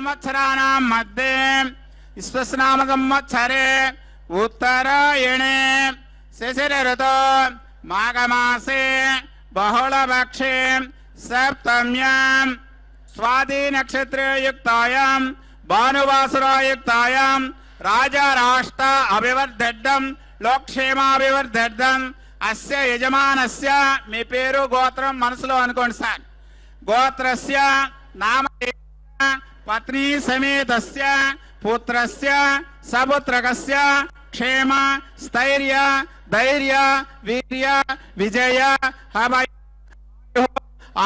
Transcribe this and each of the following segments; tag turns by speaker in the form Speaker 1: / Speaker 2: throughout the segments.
Speaker 1: संवत्सराणां मध्ये विश्वस्नाम संवत्सरे उत्तरायणे शिशिर ऋतौ माघमासे बहुलपक्षे सप्तम्यां स्वाति नक्षत्रयुक्तायां भानुवासरायुक्तायां राजा राष्ट्र अभिवर्धेद्धं लोकक्षेमाभिवर्धेद्धं अस्य यजमानस्य మీ పేరు గోత్రం మనసులో అనుకోండి సార్ గోత్రస్య నామ పత్ని సమేతస్య పుత్రస్య సపుత్రకస్య క్షేమ స్థైర్య ధైర్య వీర్య విజయ అభయ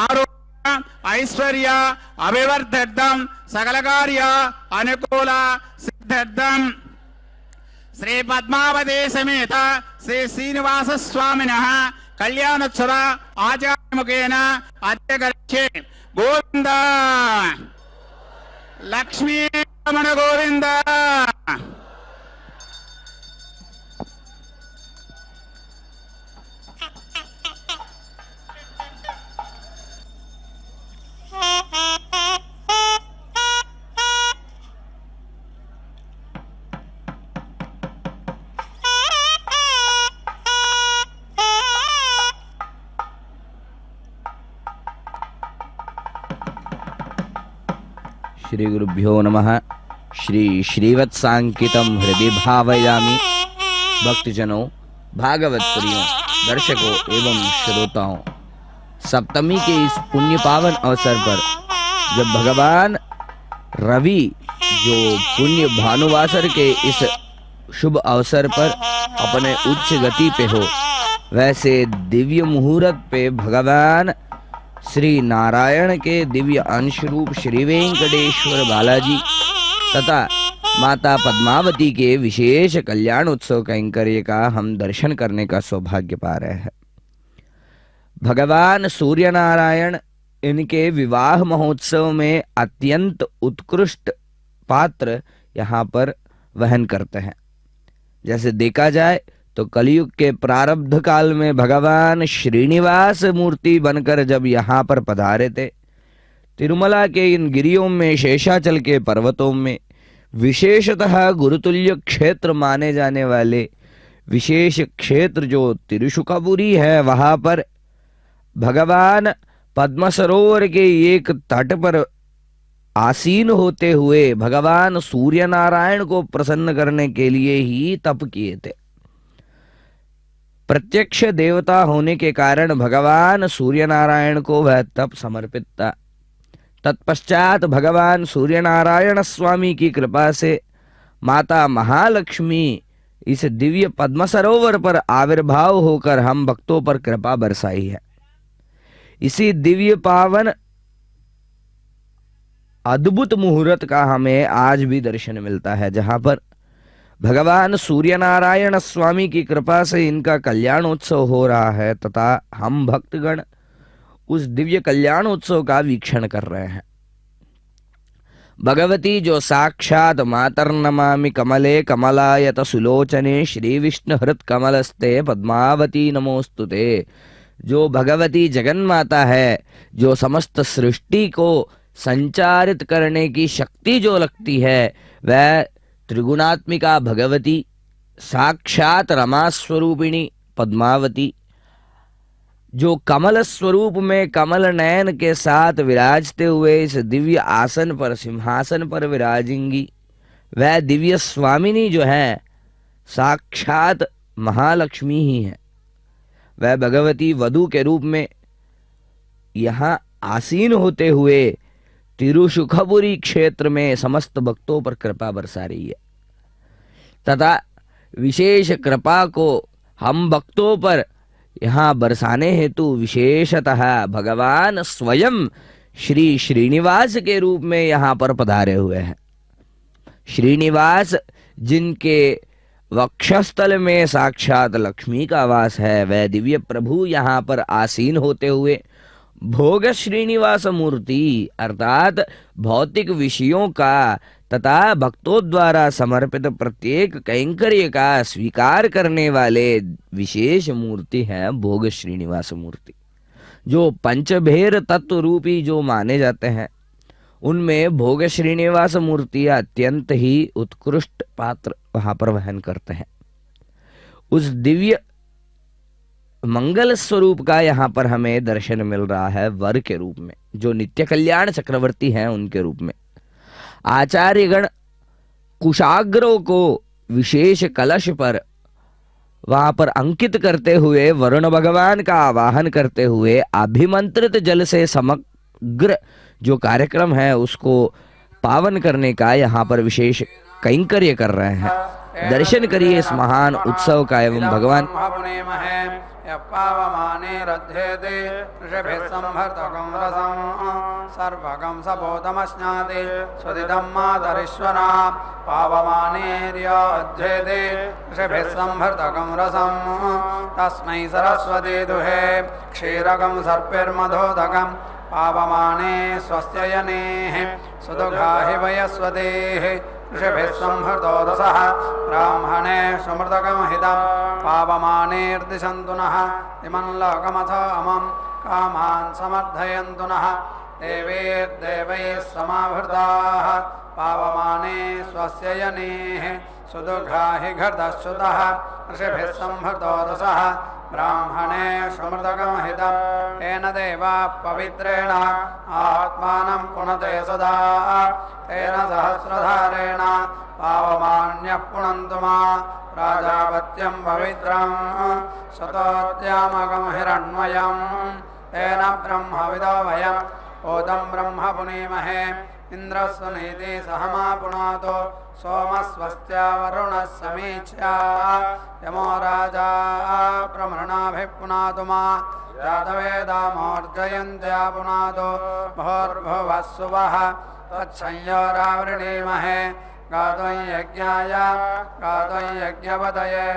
Speaker 1: ఆరోగ్య ఐశ్వర్య అభివర్ధేద్ధం సకల కార్య అనుకూల సిద్ధార్థం श्री पद्मावती समेत श्री श्रीनिवास स्वामिनः कल्याणोत्सव आचार्यमुखेन अद्य करिष्ये। गोविंद लक्ष्मी रमण गोविंद।
Speaker 2: श्री गुरुभ्यो नमः। श्री श्रीवत्सांकितम हृदय भावयामि। भक्तजनों, भागवत प्रियों, दर्शकों एवं श्रोताओं, सप्तमी के इस पुण्य पावन अवसर पर जब भगवान रवि जो पुण्य भानुवासर के इस शुभ अवसर पर अपने उच्च गति पे हो, वैसे दिव्य मुहूर्त पे भगवान श्री नारायण के दिव्य अंश रूप श्री वेंकटेश्वर बालाजी तथा माता पद्मावती के विशेष कल्याण उत्सव कैंकर्य का हम दर्शन करने का सौभाग्य पा रहे हैं। भगवान सूर्य नारायण इनके विवाह महोत्सव में अत्यंत उत्कृष्ट पात्र यहाँ पर वहन करते हैं। जैसे देखा जाए तो कलयुग के प्रारब्ध काल में भगवान श्रीनिवास मूर्ति बनकर जब यहाँ पर पधारे थे, तिरुमला के इन गिरियों में, शेषाचल के पर्वतों में, विशेषतः गुरुतुल्य क्षेत्र माने जाने वाले विशेष क्षेत्र जो तिरुशुकापुरी है, वहां पर भगवान पद्म सरोवर के एक तट पर आसीन होते हुए भगवान सूर्य नारायण को प्रसन्न करने के लिए ही तप किए थे। प्रत्यक्ष देवता होने के कारण भगवान सूर्य नारायण को वह तप समर्पित था। तत्पश्चात भगवान सूर्य नारायण स्वामी की कृपा से माता महालक्ष्मी इस दिव्य पद्म सरोवर पर आविर्भाव होकर हम भक्तों पर कृपा बरसाई है। इसी दिव्य पावन अद्भुत मुहूर्त का हमें आज भी दर्शन मिलता है, जहां पर भगवान सूर्य नारायण स्वामी की कृपा से इनका कल्याणोत्सव हो रहा है तथा हम भक्तगण उस दिव्य कल्याणोत्सव का वीक्षण कर रहे हैं। भगवती जो साक्षात मातर्नमामि कमले कमलायत सुलोचने श्री विष्णु हृत कमलस्ते पद्मावती नमोस्तुते, जो भगवती जगन माता है, जो समस्त सृष्टि को संचारित करने की शक्ति जो लगती है, वह त्रिगुणात्मिका भगवती साक्षात रमा स्वरूपिणी पद्मावती, जो कमल स्वरूप में कमल नयन के साथ विराजते हुए इस दिव्य आसन पर, सिंहासन पर विराजेंगी, वह दिव्य स्वामिनी जो है साक्षात महालक्ष्मी ही है। वह भगवती वधू के रूप में यहाँ आसीन होते हुए तिरुशुखपुरी क्षेत्र में समस्त भक्तों पर कृपा बरसा रही है तथा विशेष कृपा को हम भक्तों पर यहाँ बरसाने हेतु विशेषतः भगवान स्वयं श्री श्रीनिवास के रूप में यहाँ पर पधारे हुए हैं। श्रीनिवास जिनके वक्षस्थल में साक्षात लक्ष्मी का वास है, वह दिव्य प्रभु यहाँ पर आसीन होते हुए भोग श्रीनिवास मूर्ति अर्थात भौतिक विषयों का तथा भक्तों द्वारा समर्पित प्रत्येक कैंकर्य का स्वीकार करने वाले विशेष मूर्ति है भोग श्रीनिवास मूर्ति, जो पंचभेर तत्व रूपी जो माने जाते हैं, उनमें भोग श्रीनिवास मूर्ति अत्यंत ही उत्कृष्ट पात्र वहां पर वहन करते हैं। उस दिव्य मंगल स्वरूप का यहाँ पर हमें दर्शन मिल रहा है वर के रूप में, जो नित्य कल्याण चक्रवर्ती हैं उनके रूप में। आचार्यगण कुशाग्रों को विशेष कलश पर वहां पर अंकित करते हुए वरुण भगवान का आवाहन करते हुए अभिमंत्रित जल से समग्र जो कार्यक्रम है उसको पावन करने का यहाँ पर विशेष कैंकर्य कर रहे हैं। दर्शन करिए इस महान उत्सव का एवं भगवान
Speaker 3: सर्वगं सबोधमश्नादे सुदिदं मातरीश्वरा पावमानेर्योद्धेदे ऋषभिः संभर्तकं रसं तस्मै सरस्वती दुहे क्षीरकं सर्पिर्मधोदकं पावमाने स्वस्त्ययनेः सुदुघाहि वयस्वतेः ऋषभिः संहृतो रसः ब्राह्मणे सुमृतकं हितं पावमानेर्दिशन्तु नः इमं लोकमथो अमं कामान् समर्थयन्तु नः देवैर्देवैः समावृताः पावमाने स्वस्य यनेः सुदुघाहि घटश्च्युतः ऋषिभिः संहृतो रसः ब्राह्मणे सुमृतकं हितं तेन देवाः पवित्रेण आत्मानं पुनते सदा तेन सहस्रधारेण पावमान्यः पुनन्तु मा प्राजापत्यं पवित्रं शतोद्यामकं हिरण्मयं तेन ब्रह्मविदो वयम् ओदं ब्रह्म पुनीमहे इन्द्रस्वनीति सहमा पुनातो सोमस्वस्त्या वरुणः समीच्या यमो राजा प्रमृणाभिः पुनातु मा जातवेदामोर्जयन्त्या पुनातो भोर्भुवः सुवः तत्संयोरावृणीमहे गातुं यज्ञाय गातुं यज्ञपतये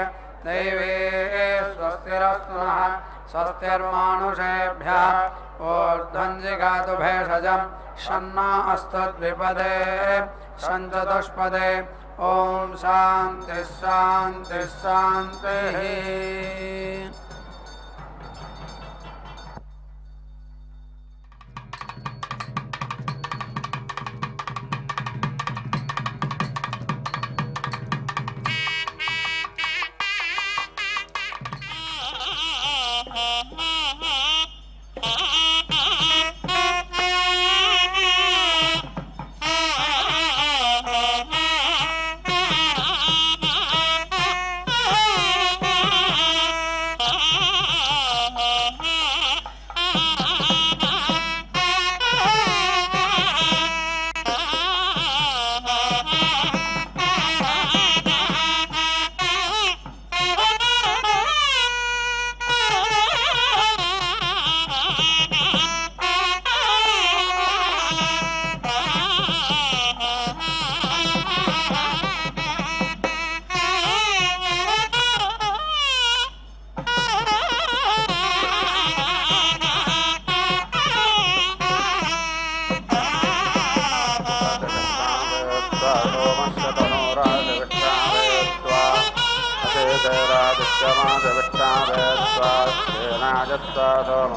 Speaker 3: दैवे स्वस्तिरस्तु नः स्वस्तिर्मानुषेभ्यः ऊर्ध्वञ्जिगातु भेषजं शन्ना अस्तद्विपदे सञ्चतुष्पदे ॐ शान्तिः शान्तिः शान्तिः।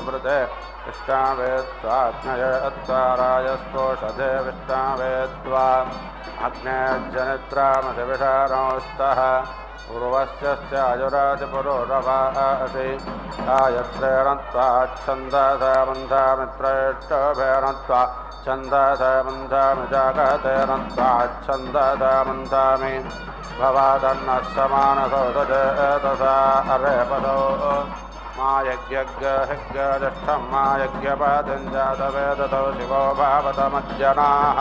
Speaker 4: मृते विष्टावेत्वाग्नय अत्वारायस्पोषधे विष्टावेत्वा अग्नेर्जनित्रामधिविषाणोस्तः पूर्वस्य आयुरादिपुरोरवासि आयत्रेणत्वाच्छन्दसमन्धामित्रैष्टभेणत्वा छन्दसमन्धामिजागतेनत्वाच्छन्दसमन्धामि भवादन्नः समानसौदजेतसा अरेपदो मा यज्ञज्ञहिज्ञज्येष्ठं मा यज्ञपतिञ्जातवेदतो शिवो भावतमज्जनाः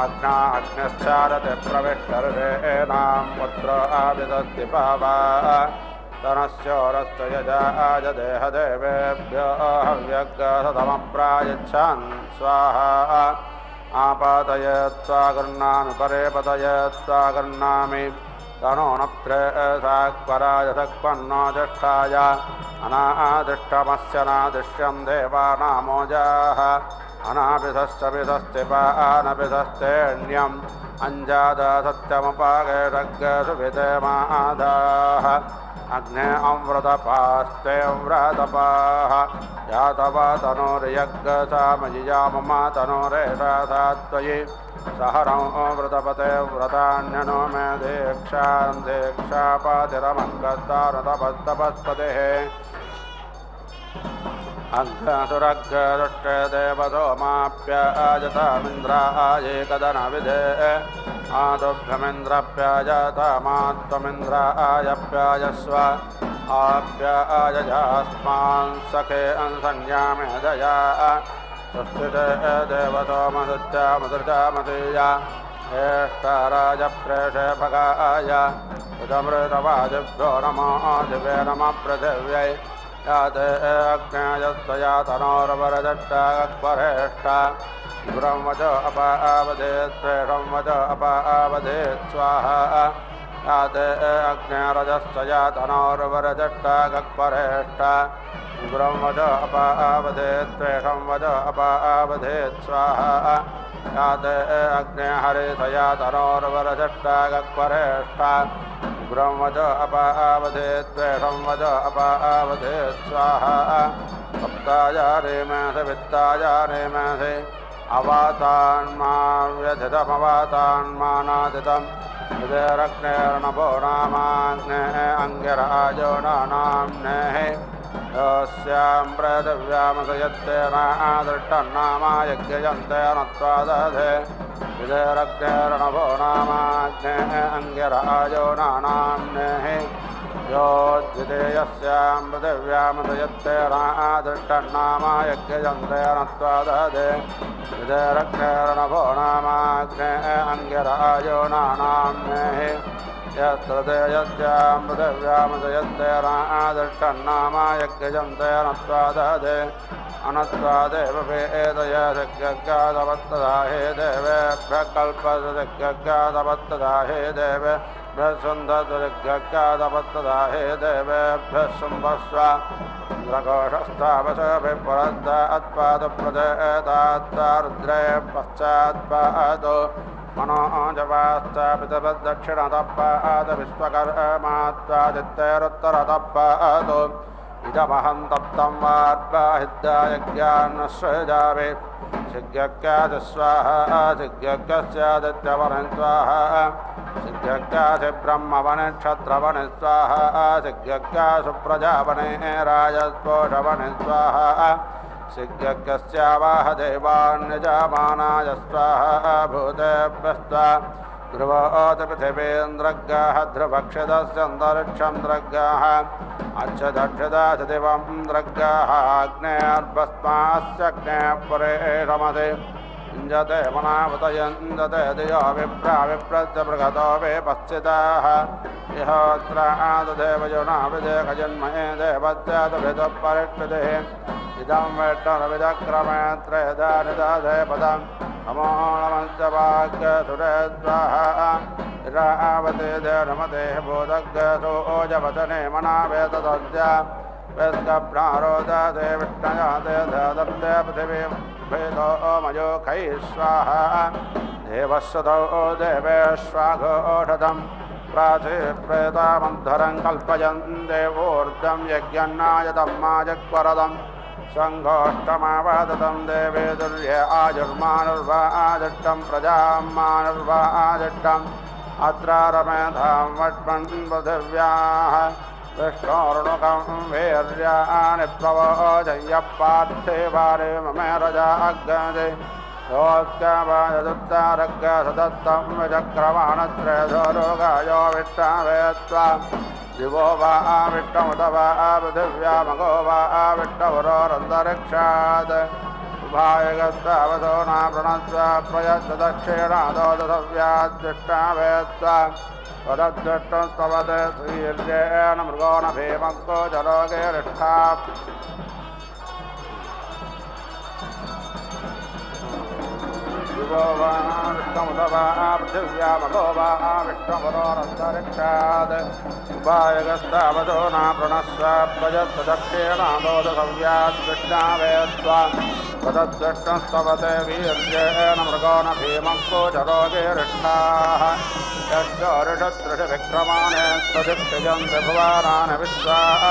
Speaker 4: आज्ञा अग्निश्चारते प्रविष्टर्षेणां पुत्र आविदस्ति पावा तनस्योरस्य यजायदेहदेवेभ्यो हव्यग्रसतमप्रायच्छन् स्वाहा आपादयत्वा गृह्णामि परे पतयत्वा तनो न प्रेसाक्पराय सक्पन्नो ज्येष्ठाय अनादिष्टमस्य नादिष्यं देवानामोजाः अनापिधश्च पिधस्तिपानपिधस्तेऽन्यं अञ्जात सत्यमुपागेरग्गसुभिते माधाः अग्ने अमृतपास्ते व्रतपाः यातवतनुर्यज्ञसामयिया मम तनुरेषा त्वयि सहरं व्रतपते व्रतान्यनो मे दीक्षां दीक्षापातिरमङ्गतारुतपस्तपस्पतिः अग्रसुरग्रदुष्टे देवसोमाप्याजतामिन्द्रायेकदनविधे आदुभ्यमिन्द्रप्याजतामात्वमिन्द्रायप्याजस्व आप्याजजास्मान् सखे संज्ञामे दया सुस्थिते देवसोमसुत्यामसृजामतीया हेष्टाराजप्रेषे भगाय उदमृतवादिभ्यो नमो दिवे नमः पृथिव्यै याते अग्नेयस्त्वया तनोर्वरदट्टागक्परेष्टा ब्रह्मच अपावधेत् प्रेषं वच अपावधेत् स्वाहा याते अग्नेरजस्त्वया तनोर्वरदट्टागक्परेष्टा ब्रह्मच अपावधेत् प्रेषं वच अपावधेत् स्वाहा याते अग्ने हरितया तनोर्वरदट्टागक्परेष्टा ब्रह्मच अपावधेत् प्रेषं वच अपावधेत् स्वाहा सप्तायारे मेधे वित्तायारे मेधे अवातान्मा व्यथितमवातान्मानादितं हृदयरग्नेर्नभो नामाग्ने अङ्गिराजो नाम्नेः यस्यां पृथिव्यामसयत्तेनादृष्टन्नामा यज्ञयन्तेन त्वादधे हृदयरग्नेर्नभो नामाग्ने अङ्गिराजो नाम्नेः योद्वितेयस्यां पृथिव्यामसयत्तेनादृष्टन्नामा यज्ञयन्तेन त्वादधे हृदयरग्नेर्नभो नामाग्ने अङ्गिराजो नाम्नेः यस्त्रते यस्यां पृथिव्यामसयत्तेनादृष्टन्नामा यज्ञयन्तेन त्वादधे अनत्वादेव वेदय यज्ञगादवत्तदा हे देवेभ्यः कल्पयज्ञगादवत्तदा हे देवेभ्यः सुन्दरयज्ञगादवत्तदा हे देवेभ्यः शुम्भस्व इन्द्रकोशस्तावशभिपुरद्धात्पादप्रदेतात्वा रुद्रे पश्चात्पादो मनोजवास्तापितपद्दक्षिणतः विश्वकर्मात्वादित्यैरुत्तरतः इदमहं तप्तं वार्पाहिद्यायज्ञान्नसृजामि सिज्ञक्यासि स्वाहा सिज्ञक्यस्यादित्यवने स्वाहा सिज्ञक्यासि ब्रह्मवने क्षत्रवने स्वाहा सिज्ञक्यासु प्रजावने राजस्पोषवने स्वाहा सिज्ञक्यस्यावाह देवान्यजामानाय स्वाहा भूतेभ्यस्त्वा ध्रुवोत पृथिवीन्द्रगाः ध्रुवक्षितस्यन्तरिक्षं द्रगाः अच्छदक्षदाच दिवं द्रगाः अग्नेर्भस्मास्यग्ने परेषमसि इञ्जते मनावतयञ्जते धियो विप्रा विप्रस्य बृहतो विपश्चिताः इहोत्राददेवयुनाविदेकजन्महे देवस्यादभिदः परिष्कृतिः इदं वेट्टनविदक्रमे त्रयदानिदाधे पदम् अमोणमञ्चवाग्यसुरे स्वाहा इरावते देवनमते बोधग्यसो ओजवचने मनावेतदस्य वेस्कप्रारोदते विष्णयाते धदत्ते पृथिवी भेदो मयोखैः स्वाहा देवस्वतो देवेष्वाघोषधम् प्राचे प्रेतामन्धरं कल्पयन् देवोर्धं यज्ञन्नायतं माजक्वरदम् सङ्घोष्ठमावादतं देवे दुर्ये आजुर्मानुर्वाजट्टं प्रजां मानुर्वाजट्टम् अत्रारमेधां वट्मन् पृथिव्याः विष्णोर्णुकं वीर्याणि प्रवोजय्यपार्थिवारे ममे रजा अग्नदे योत्कवायदुत्तारग्गसदत्तं विचक्रवाणत्रयधो रोगायो विष्टावेत्त्वा दिवो वा विष्णुमुत वा पृथिव्यामगो वा विष्णुपुरोरन्तरिक्षात् उभायगस्तावतो नाप्रणस्व प्रयच्छ दक्षिणादो दशव्याद्दृष्टावेत्त्वा वदद्दृष्टस्तवते श्रीर्येण मृगो न भीमङ्को जलोगेरिष्ठा दिवो वा विष्णुमुत वा पृथिव्यामगो वा विष्णुपुरोरन्तरिक्षात् उभायगस्तावतो नाप्रणस्व प्रयच्छ दक्षिणादो दशव्याद्दृष्टावेत्त्वा तदद्दृष्टस्तवते वीर्येण मृगो न भीमङ्कोचरोगिरिष्ठाः यश्चोरिषत्रिषविक्रमाणे स्वधिक्षजन्ति भुवानानि विश्वाः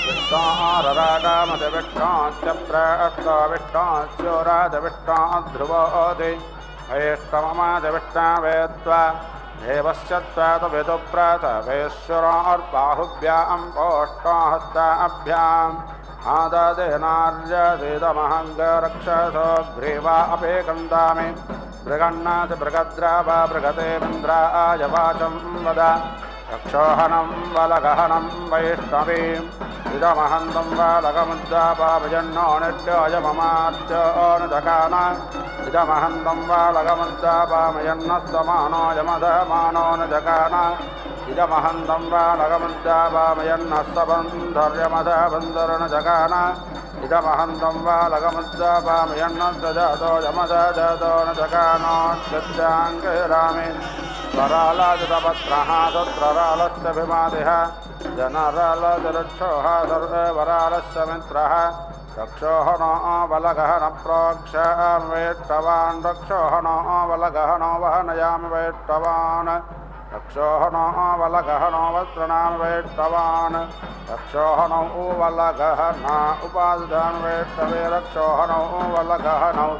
Speaker 4: विष्णोररागामधिविष्णोश्च प्रस्तविष्णोश्चोराजविष्णोध्रुवोऽधि वैष्णवमाजविष्णावेत्वा देवस्य त्वातविदुप्रतवेश्वरोर्बाहुभ्यां पोष्टोहस्ताभ्याम् आददेनार्यवेदमहङ्गरक्षसो ग्रीवा अपेकन्दामि मृगन्नाथ मृगद्रावा मृगतेन्द्राय वाचं वद रक्षोहनं वलगहनं वैष्णवीम् इदमहन्तं वालगमुद्दापाभजन्नो नित्योऽयममार्चोऽनुजकान इदमहन्तं वालगमुद्दापामयन्नस्तमानो यमधमानोऽनुजकान इदमहन्तं वालगमुद्दापामयन्नस्तबन्धर्यमधबन्धरनुजकान इदमहन्तं वालगमुद्दापामयन्नस्तजातो यमधजातोऽनुजकानोऽच्युत्याङ्गिरामि स्वरालाजितपत्रः तत्ररालस्य विमादिः जनरालजरुक्षोः सर्वरालस्य मित्रः रक्षोः नो बलगः न प्रोक्षामि वेट्टवान् रक्षोः नो बलगः नो वहनयामि वेट्टवान् रक्षोः नो बलगः नो वस्त्रणामि वेट्टवान् रक्षोः नो बलगः न उपादान् वेट्टवे रक्षोः नो बलगः नौ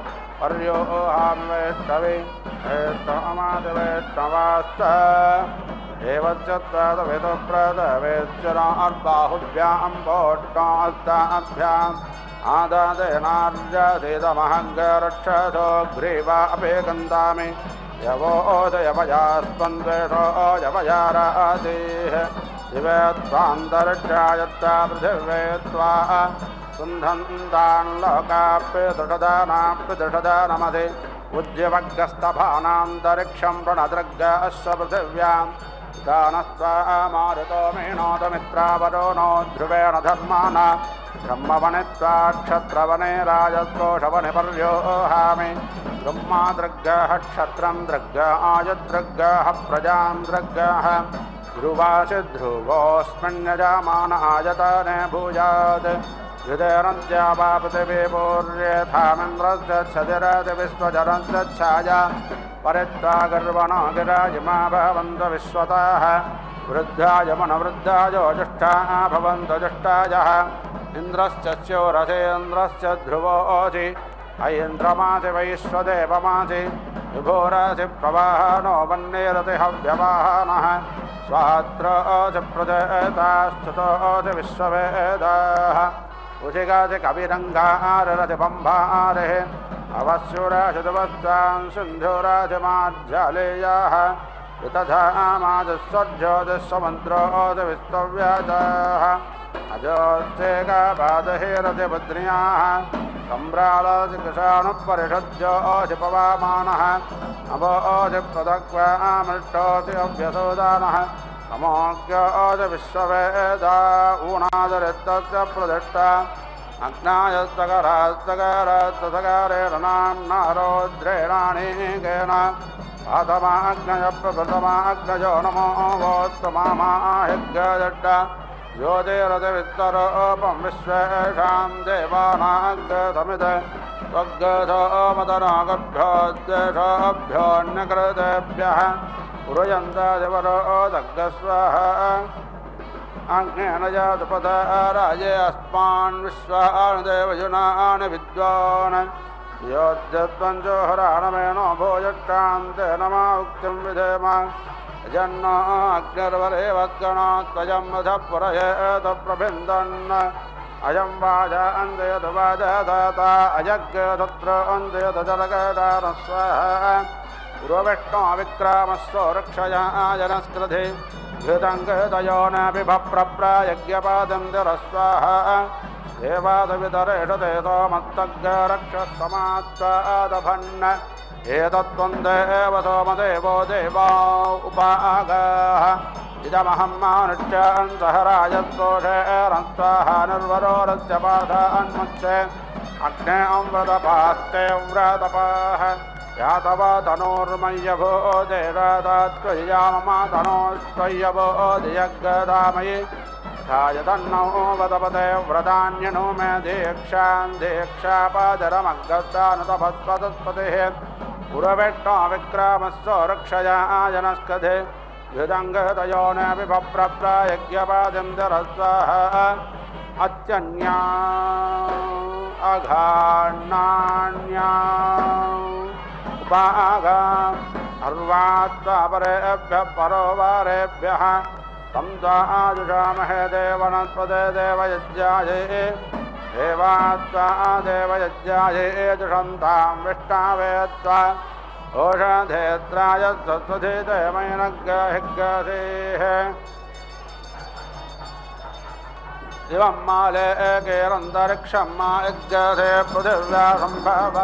Speaker 4: पर्योहामि वेट्टवे वेट्टमादिवेट्टवास्त एवच्चत्वादवेदप्रदवेच्चरार्बाहुभ्यां पोष्टास्ताभ्याम् आदादेनार्यधेदमहङ्गरक्षसो ग्रीवा अपेकन्दामि यवोदयवयास्पन्द्वेषो यवयाराधेः दिवे त्वान्तरिक्षायत्ता पृथिवे त्वा सुन्धन्तान् लोकाप्यदृषदानाप्यदृषदानमधि उज्यवग्गस्तभानान्तरिक्षं प्रणदृग्ग अश्व पृथिव्याम् दानस्त्वा मारुतो मेणोदमित्रावरो नो ध्रुवेण धर्माना ब्रह्मवने त्वा क्षत्रवने राजस्कोषवने पर्योहामि ब्रह्मा दृग्गः क्षत्रं दृग्ग आयदृग्गः प्रजां दृग्गः ध्रुवासि ध्रुवोऽस्मिन्यजामान आयतने भूयात् हृदयरन्त्यावा पृथिवी पूर्यथामिन्द्रस्य छदिरति विश्वजरस्य छाया परित्वा गर्वणो गिराजिमा भवन्त विश्वतः वृद्धाय मनवृद्धायो जुष्टाः भवन्त जुष्टायः इन्द्रश्च स्योरथेन्द्रश्च ध्रुवोऽसि ऐन्द्रमासि वैश्वदेवमासि विभोरासि प्रवाहनो वह्निरति हव्यवाहनः स्वात्रोऽसि प्रजयतास्तुतोऽसि विश्ववेदाः उशिगासि कविरङ्गाररति बम्भारिः अवस्युराशुतवस्तां सिन्धुराजमाज्जालेयाः वितधामाजस्वर्ज्योतिस्समुद्रोऽसि विस्तव्याजाः अजोच्चेकापादहेरति बद्र्याः सम्भ्रालसि कृशाणुपरिषज्योऽसि पवामानः अवोऽसि प्रदक्वामृष्टोऽसि अभ्यसोदानः अमोज्ञोऽसि विश्ववेदा ऊणादरित्तस्य प्रतिष्ठा अग्नायस्तकरास्तकरस्तकारेण नाम्ना रौद्रेणानेकेन आतमाग्नयप्रभृतमाग्नयो नमो वोत्तमामाहिग्गजड्ड ज्योतिरतिवित्तरोपं विश्वेषां देवानाग्गसमिद त्वग्गधो मदनागभ्योद्देशोभ्योऽन्यकृतेभ्यः पुरयन्तादिवरो दग्गस्वाहा आज्ञेन जातुपदा राजे अस्मान् विश्वान् देवजुनान् विद्वान् योद्यत्वञ्जोहराणमेनो भोजट्टान्ते नमा उक्तिं विधेम जन्नो अग्निर्वरे वद्गणो त्वयं वध पुरयेत प्रभिन्दन् अयं वाजा अन्धयतु वाजदाता अयज्ञ तत्र अन्धयतु जलगदानस्वाहा पुरोविष्णो विक्रामस्व रक्षया जनस्कृधि घृतङ्गतयो न बिभप्रप्रायज्ञपादं जरस्वाहा देवादवितरेषु ते सोमत्तग्रक्षसमात्वादभन् एतत्त्वं देव सोमदेवो देवा उपागाः इदमहं मानुष्यान् सह राजस्तोषेरन्त्वाः निर्वरोरस्य पाठान्मुच्चे अग्ने अमृतपास्ते व्रतपाः यातवा तनोर्मय्यभो देवदात्त्वय्याममा तनोस्त्वय्यभो दियग्गदामयि ज्येष्ठाय तन्नो वदपते व्रतान्यनो मे दीक्षापादरमग्गस्तानुतपत्पतस्पतिः पुरवेट्टो विक्रामस्सो रक्षया जनस्कधे हृदङ्गतयो न विभप्रयज्ञपादिन्दरस्वाहा अत्यन्या अघान्नान्या उपागा अर्वात्वापरेभ्यः परोवारेभ्यः तं त्वाजुषामहे देवनस्पते देवयज्ञाये देवात्वा देवयज्ञाये जुषन्तां विष्णावे त्वा ओषधेत्राय सत्वधे देवैनग्गहिग्गसेः दिवं माले एकेरन्तरिक्षं मा यज्ञसे पृथिव्या सम्भव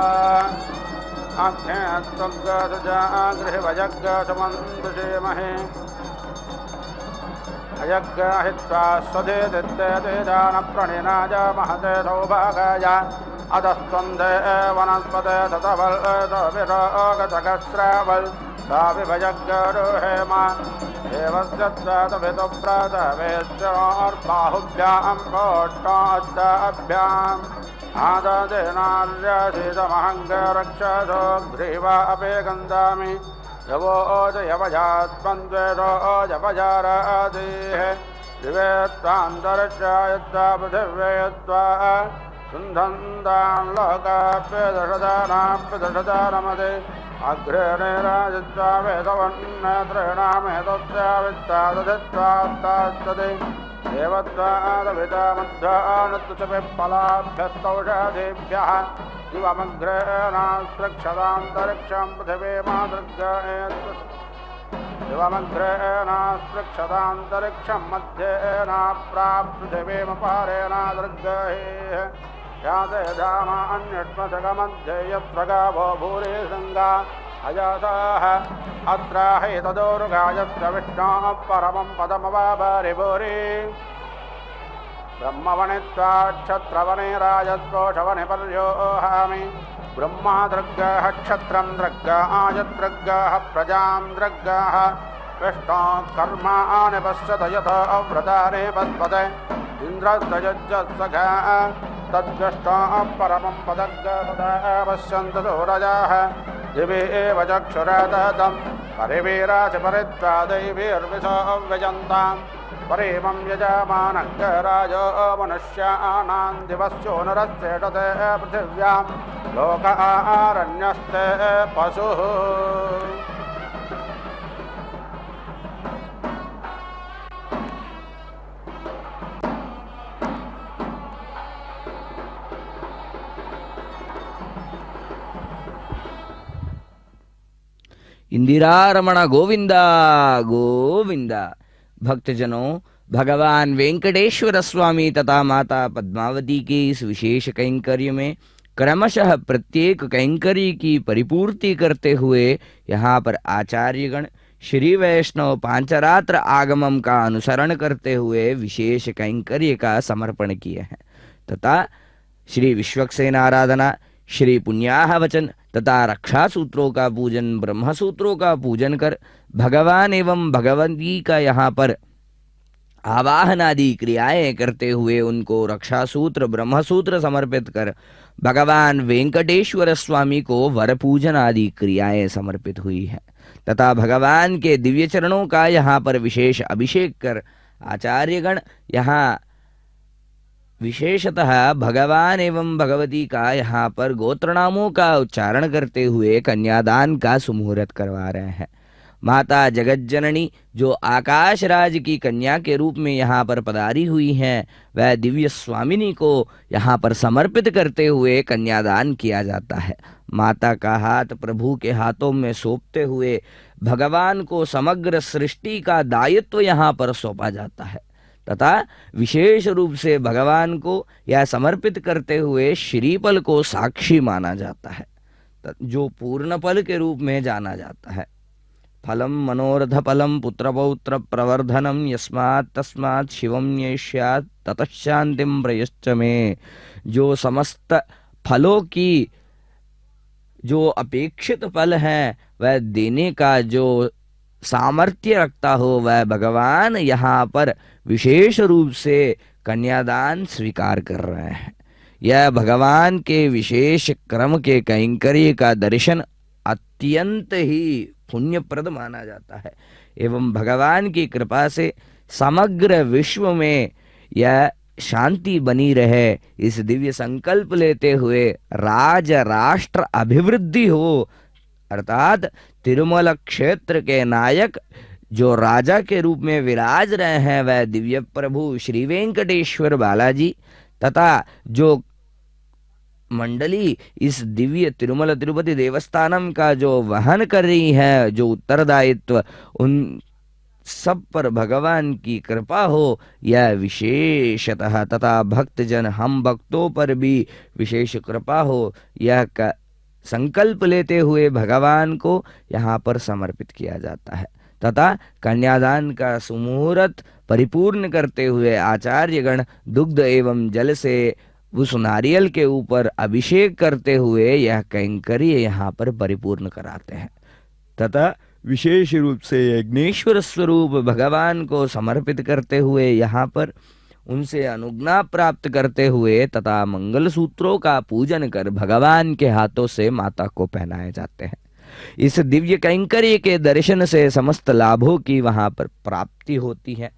Speaker 4: अग्ने त्वग्गसुजा गृहवयज्ञसमन्दुषेमहे अयज्ञाहित्वा स्वधे दित्तेजानप्रणिनाय महते सौभागाय अतस्त्वन्दे वनस्पते ततवल्तविरोगतकस्रावल् साविभयज्ञरुहेमा देवस्य त्वतवितुव्रतवेश्चोर्बाहुभ्यां कोष्ठाभ्याम् आददेनार्यसीतमहङ्गरक्षसो ग्रीवा अपे गन्धामि यवोजयवजात्मन्द्वेषोजपजारादेः दिवे त्वान्तरिक्षायत्वा पृथिव्ययत्वा सुन्धन्तान् लोकाप्यदशदानाप्यदशदानमदे अग्रे निराजित्वा वेदवन्नत्रयणामेतस्यावित्तादधित्वात्तास्तदे देवत्वादवितामध्यानत्वचपिप्पलाभ्यस्तौषधेभ्यः दिवमग्रेणास्पृक्षतान्तरिक्षं दिवमग्रेणास्पृक्षतान्तरिक्षं मध्येनाप्रापृथिवीमपारेणादृग्गहेः याते धामान्यष्मशकमध्ये यत्र गावो भूरि शृङ्गा अजाताः अत्राहितदोरुगायस्य विष्णोः परमं पदमवापरिभूरि ब्रह्मवणित्वाक्षत्रवने राजत्वोषवने पर्योहामि ब्रह्मादृग्गः क्षत्रं दृग्गः आयदृग्गः प्रजां दृग्गः विष्णोः कर्माणि पश्यत यतो अव्रतानि पस्पते इन्द्रस्तयज्जत्सखः तद्विष्णोः परमं पदग्गपदा पश्यन्तु सूरजाः दिवि एव चक्षुरदतं परिवीराच परित्वा दैवीर्विशो व्यजन्ताम् परेमं यजमानङ्गराजो मनुष्याणां दिवस्यो नरस्येषते पृथिव्यां लोक आरण्यस्ते पशुः
Speaker 2: इंदिरा रमण गोविंदा गोविंदा। भक्तजनों, भगवान वेंकटेश्वर स्वामी तथा माता पद्मावती के इस विशेष कैंकर्य में क्रमशः प्रत्येक कैंकर्य की परिपूर्ति करते हुए यहाँ पर आचार्यगण श्री वैष्णव पांचरात्र आगमम का अनुसरण करते हुए विशेष कैंकर्य का समर्पण किए हैं तथा श्री विश्वक्सेन आराधना, श्री पुण्याह वचन तथा रक्षा सूत्रों का पूजन, ब्रह्म सूत्रों का पूजन कर भगवान एवं भगवती का यहाँ पर आवाहन आदि क्रियाएं करते हुए उनको रक्षा सूत्र ब्रह्म सूत्र समर्पित कर भगवान वेंकटेश्वर स्वामी को वर पूजन आदि क्रियाएं समर्पित हुई है तथा भगवान के दिव्य चरणों का यहाँ पर विशेष अभिषेक कर आचार्यगण यहाँ विशेषतः भगवान एवं भगवती का यहाँ पर गोत्रनामों का उच्चारण करते हुए कन्यादान का सुमुहूर्त करवा रहे हैं। माता जगज्जननी जो आकाश राज की कन्या के रूप में यहाँ पर पधारी हुई हैं, वह दिव्य स्वामिनी को यहाँ पर समर्पित करते हुए कन्यादान किया जाता है। माता का हाथ प्रभु के हाथों में सौंपते हुए भगवान को समग्र सृष्टि का दायित्व यहाँ पर सौंपा जाता है तथा विशेष रूप से भगवान को यह समर्पित करते हुए श्रीपल को साक्षी माना जाता है जो पूर्ण पल के रूप में जाना जाता है। फलम मनोरथ फलम पुत्र पौत्र प्रवर्धनम यस्मात् तस्मात् शिवम न्येष्यात् ततः शांतिम प्रयश्च मे। जो समस्त फलों की जो अपेक्षित फल है वह देने का जो सामर्थ्य रखता हो वह भगवान यहाँ पर विशेष रूप से कन्यादान स्वीकार कर रहे हैं। यह भगवान के विशेष क्रम के कैंकर्य का दर्शन अत्यंत ही पुण्यप्रद माना जाता है एवं भगवान की कृपा से समग्र विश्व में यह शांति बनी रहे, इस दिव्य संकल्प लेते हुए राज राष्ट्र अभिवृद्धि हो, अर्थात तिरुमल क्षेत्र के नायक जो राजा के रूप में विराज रहे हैं वह दिव्य प्रभु श्री वेंकटेश्वर बालाजी तथा जो मंडली इस दिव्य तिरुमल तिरुपति देवस्थानम का जो वहन कर रही है, जो उत्तरदायित्व, उन सब पर भगवान की कृपा हो यह विशेषतः तथा भक्तजन हम भक्तों पर भी विशेष कृपा हो, यह संकल्प लेते हुए भगवान को यहाँ पर समर्पित किया जाता है तथा कन्यादान का सुमुहूर्त परिपूर्ण करते हुए आचार्यगण दुग्ध एवं जल से उस नारियल के ऊपर अभिषेक करते हुए यह कैंकर्य यहाँ पर परिपूर्ण कराते हैं तथा विशेष रूप से यज्ञेश्वर स्वरूप भगवान को समर्पित करते हुए यहाँ पर उनसे अनुज्ञा प्राप्त करते हुए तथा मंगल सूत्रों का पूजन कर भगवान के हाथों से माता को पहनाए जाते हैं। इस दिव्य कैंकर्य के दर्शन से समस्त लाभों की वहां पर प्राप्ति होती है।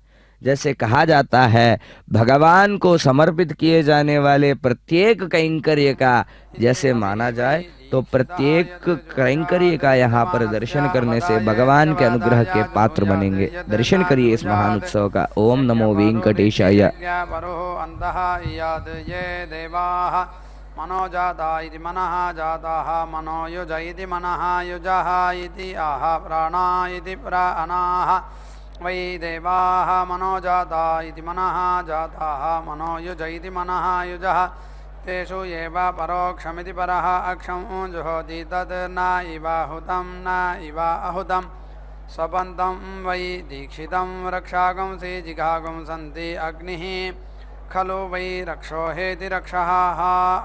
Speaker 2: जैसे कहा जाता है भगवान को समर्पित किए जाने वाले प्रत्येक कैंकर्य का जैसे माना जाए तो प्रत्येक कैंकर्य का यहाँ पर दर्शन करने से भगवान के अनुग्रह के पात्र बनेंगे। दर्शन करिए इस महान उत्सव का। ओम नमो वेंकटेशाय।
Speaker 3: मनो जाता इति मनः जाताः मनो युज इति मनः युजः इति आह प्राणा इति प्राणाः वै देवाः मनो जाता इति मनः जाताः मनो युज इति मनः युजः तेषु एव परोक्षमिति परः अक्षं जुहोति तत् न इवाहुतं न इवाहुतं स्वपन्तं वै दीक्षितं रक्षागंसि जिघागं सन्ति अग्निः खलु वै रक्षो हेति रक्षः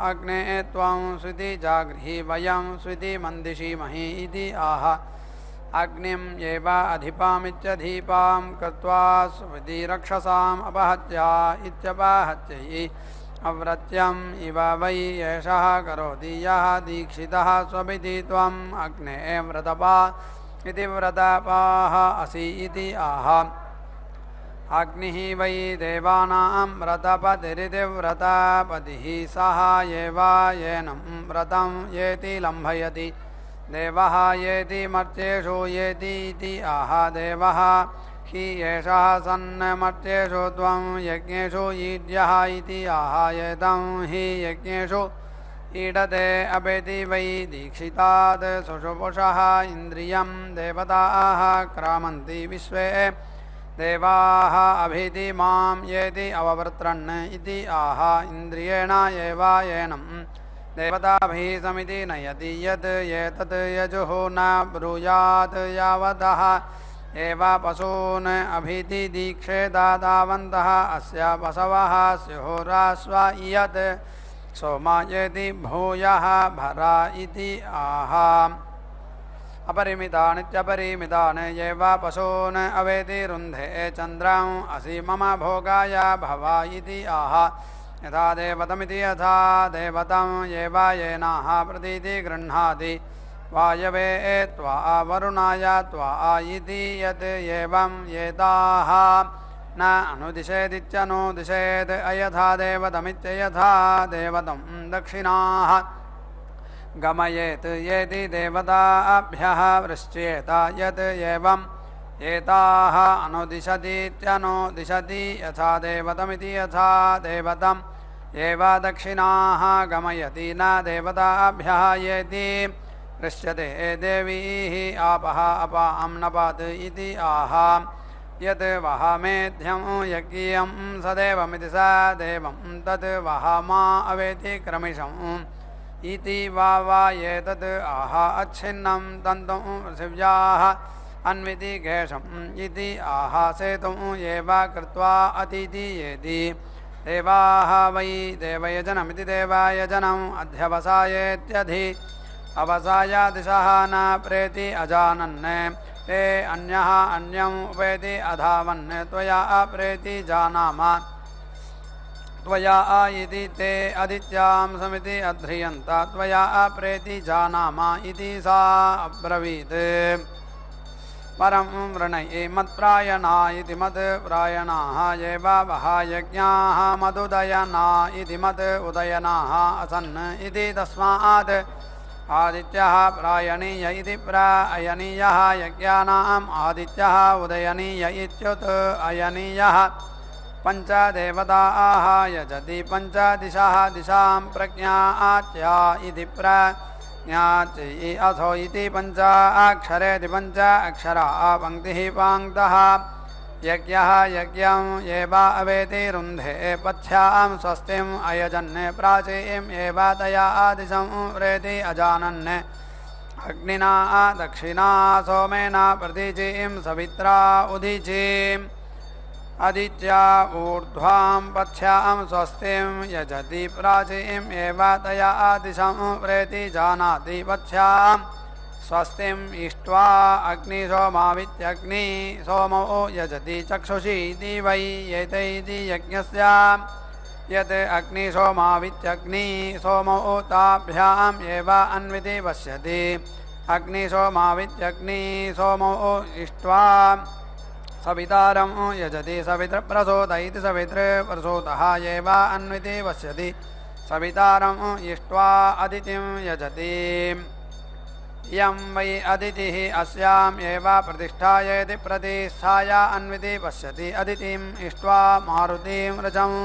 Speaker 3: अग्ने त्वं स्विति जागृहि वयं स्विति मन्दिषीमहि इति आह अग्निं एव अधिपामित्यधीपां कृत्वा स्विति रक्षसाम् अपहत्या इत्यपहत्यै अव्रत्यम् इव वै एषः करोति यः दीक्षितः स्वपिति त्वम् अग्ने व्रतपा इति व्रतपाः असि इति आह अग्निः वै देवानां व्रतपतिरिति व्रतपतिः सः एव येनं व्रतं येति लम्भयति देवः येति मर्त्येषु येति इति आह देवः हि एषः सन् मर्त्येषु त्वं यज्ञेषु ईड्यः इति आह एतं हि यज्ञेषु ईडते अपेति वै दीक्षितात् सुषुपुषः इन्द्रियं देवताः क्रामन्ति विश्वे देवाः अभिति मां येति अववर्त्रन् इति आह इन्द्रियेण एव येनं देवताभिः समिति नयति यत् एतत् यजुः न ब्रूयात् यावतः एव पशून् अभिति दीक्षेदादावन्तः अस्य पशवः स्युराश्व इयत् सोमा येति भूयः भरा इति आह अपरिमितानित्यपरिमितान् एव पशून् अवेति रुन्धे चन्द्रम् असि मम भोगाय भव इति आह यथा देवतमिति यथा देवतम् एव येनाः प्रतीति गृह्णाति वायवे त्वा वरुणाय त्वा इति यत् एवं एताः न अनुदिशेदित्यनुदिशेत् अयथा देवतमित्ययथा देवतं दक्षिणाः गमयेत् येति देवताभ्यः वृश्चेत यत् एवम् एताः अनुदिशतीत्यनुदिशति यथा देवतमिति यथा देवतम् एव दक्षिणाः गमयति न देवताभ्यः येति वृश्यते देवीः आपः अपां नपात् इति आह यत् वहमेध्यं यज्ञियं सदेवमिति स देवं तत् वहमा अवेति क्रमिशम् इति वा एतत् आह अच्छिन्नं तन्तुं पृथिव्याः अन्विति घेषम् इति आह सेतुं एव कृत्वा अतिथीयेति देवाः वै देवयजनमिति देवायजनम् अध्यवसायेत्यधि अवसाया दिशः न प्रेति अजानन् ते अन्यः अन्यम् उपेति अधावन् त्वया प्रेति जानामा त्वया इति ते अदित्यां समिति अध्रियन्त त्वया प्रेति जानामा इति सा अब्रवीत् परं वृणये मत्प्रायणा इति मत्प्रायणाः ये बहवः यज्ञाः मदुदयना इति मत् उदयनाः असन् इति तस्मात् आदित्यः प्रायणीय इति प्रायणीयः यज्ञानाम् आदित्यः उदयनीय इत्युत अयनीयः पञ्चदेवताः यजति पञ्चदिशः दिशां प्रज्ञात्या इति प्रज्ञात्यै अथो इति पञ्चाक्षरेति पञ्च अक्षरा पङ्क्तिः पाङ्क्तः यज्ञः यज्ञं एव अवेति रुन्धे पथ्यां स्वस्तिम् अयजन् प्राचीम् एव तया दिशं प्रेति अजानन् अग्निना दक्षिणा सोमेन प्रतीचीं सवित्रा उदीचीम् अदित्या ऊर्ध्वां पथ्यां स्वस्तिं यजति प्राचीम् एव तया दिशं प्रेति जानाति पथ्यां स्वस्तिम् इष्ट्वा अग्निसोमावित्यग्नि सोमो यजति चक्षुषी इति वै एतैति यज्ञस्य यत् अग्निसोमावित्यग्नि सोमो ताभ्याम् एव अन्विति पश्यति अग्निसोमावित्यग्नि सोमो इष्ट्वा सवितारं यजति सवितृप्रसूत इति सवितृप्रसूतः एव अन्विति पश्यति सवितारं इष्ट्वा अदितिं यजति यं वै अदितिः अस्याम् एव प्रतिष्ठायेति प्रतिष्ठाय अन्विति पश्यति अदितिम् इष्ट्वा मारुतिं रजम्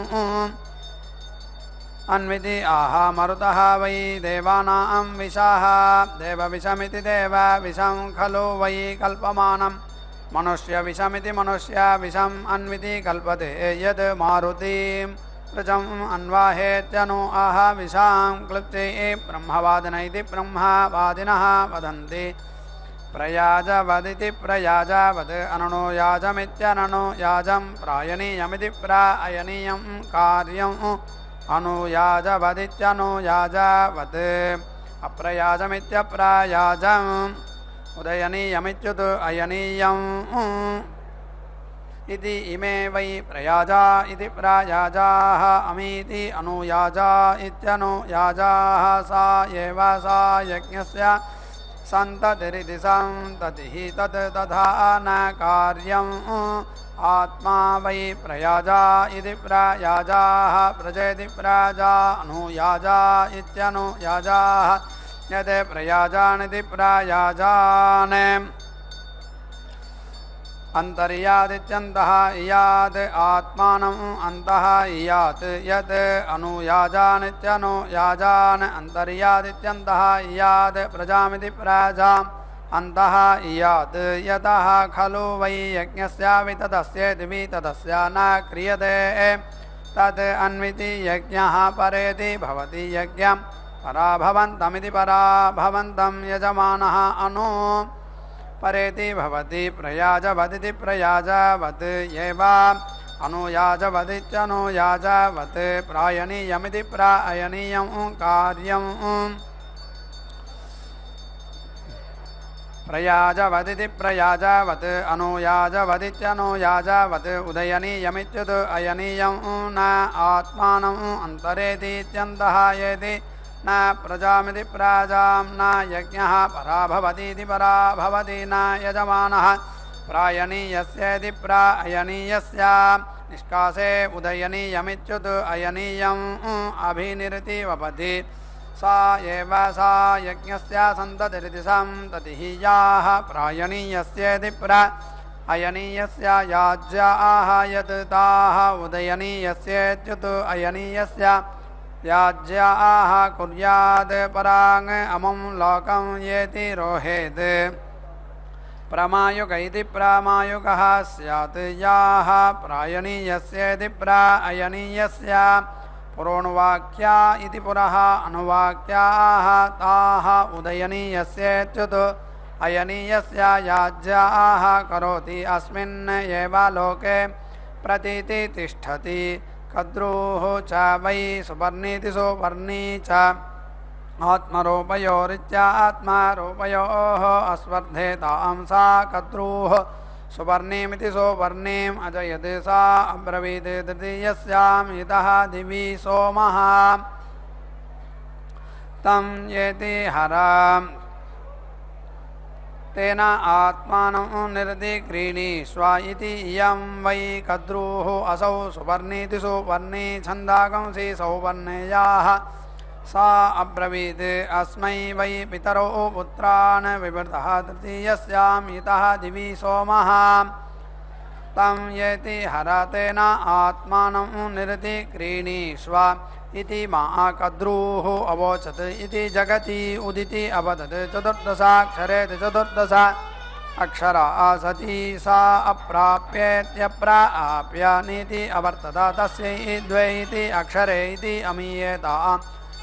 Speaker 3: अन्विति आह मरुतः वै देवानां विशाः देवविषमिति देवविषं खलु वै कल्पमानम् मनुष्यविषमिति मनुष्यविषम् अन्विति कल्पते यद् मारुतिं रजम् अन्वाहेत्यनु आह विशां क्लृप्ते ब्रह्मवादिन इति ब्रह्मवादिनः वदन्ति प्रयाजवदिति प्रयाजवद् अननो याजमित्यननो याजं प्रायणीयमिति प्रायणीयं कार्यम् अनुयाजवदित्यनुयाजवद् अप्रयाजमित्यप्रयाजम् उदयनीयमित्युत अयनीयम् इति इमे वै प्रयाजा इति प्रयाजाः अमीति अनुयाजा इत्यनुयाजाः सा एव सा यज्ञस्य सन्ततिरिति सन्ततिः तत् तथा न कार्यम् आत्मा वै प्रयाजा इति प्रयाजाः प्रजेति प्रजा अनुयाजा इत्यनुयाजाः यत् प्रयाजानिति प्रयाजान् अन्तर्यादित्यन्तः इयात् आत्मानम् अन्तः इयात् यत् अनुयाजानित्यनुयाजान् अन्तर्यादित्यन्तः इयात् प्रजामिति प्रजाम् अन्तः इयात् यतः खलु वै यज्ञस्य विततस्येति विततस्य न क्रियते तत् अन्विति यज्ञः परेति भवति यज्ञम् पराभवन्तमिति पराभवन्तं यजमानः अनु परेति भवति प्रयाजवदिति प्रयाजवत् एव अनुयाजवदित्यनुयाजवत् प्रायणीयमिति प्रायणीयं कार्यम् प्रयाजवदिति प्रयाजवत् अनुयाजवदित्यनुयाजवत् उदयनीयमित्युत अयनीयं न आत्मानम् अन्तरेतीत्यन्तः येति न प्रजामिति प्रजां न यज्ञः पराभवतीति पराभवति न यजमानः प्रायणीयस्येति प्रायणीयस्य निष्कासे उदयनीयमित्युत अयनीयम् अभिनिरति वपति सा एव सा यज्ञस्य सन्ततिरिति सन्ततिः याः प्रायणीयस्येति अयनीयस्य याज्याः यत् ताः उदयनीयस्येत्युत अयनीयस्य याज्याः कुर्यात् पराङ् अमुं लोकं येति रोहेत् प्रमायुक इति प्रामायुकः स्यात् याः प्रायणीयस्येति प्रायणीयस्य पुरोणुवाक्या इति पुरः अनुवाक्याः ताः उदयनीयस्येत्युत अयनीयस्य याज्याः करोति अस्मिन् एव लोके प्रतीति तिष्ठति कद्रुः च वै सुपर्णीति सुपर्णी च आत्मरूपयोरित्यात्मारूपयोः अस्वर्धेतां सा कद्रुः सुवर्णीमिति सुवर्णीम् अजयते सा अब्रवीत् तृतीयस्याम् इतः दिवि सोमः तं येति हरा तेन आत्मानं निर्दिक्रीणीष्व इति इयं वै कद्रुः असौ सुवर्णीति सुवर्णी छन्दागंसि सौवर्णेयाः सा अब्रवीत् अस्मै वै पितरौ पुत्रान् विवृतः तृतीयस्याम् इतः दिवि सोमः तं येति हरतेन आत्मानं निर्दिक्रीणीष्व इति मा कद्रुः अवोचत् इति जगति उदिति अवदत् चतुर्दशाक्षरे चतुर्दश अक्षरा सती सा अप्राप्येत्यप्राप्यानीति अवर्तत तस्यै द्वे इति अक्षरे इति अमीयेत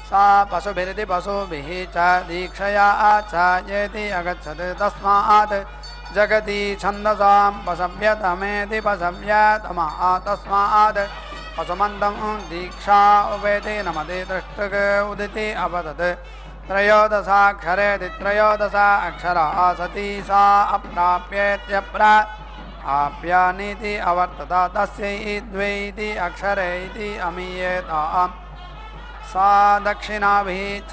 Speaker 3: सा पशुभिरिति पशुभिः च दीक्षया च येति अगच्छत् तस्मात् जगति छन्दसां पशव्यतमेति पशव्यतमः तस्मात् पशुमन्दं दीक्षा उपेति नमति दृष्टृक् उदिति अवदत् त्रयोदशाक्षरे त्रयोदश अक्षरा सती सा अप्राप्येत्यप्राप्यानीति अवर्तत तस्यै द्वे इति अक्षरे इति अमीयेत सा दक्षिणाभिः च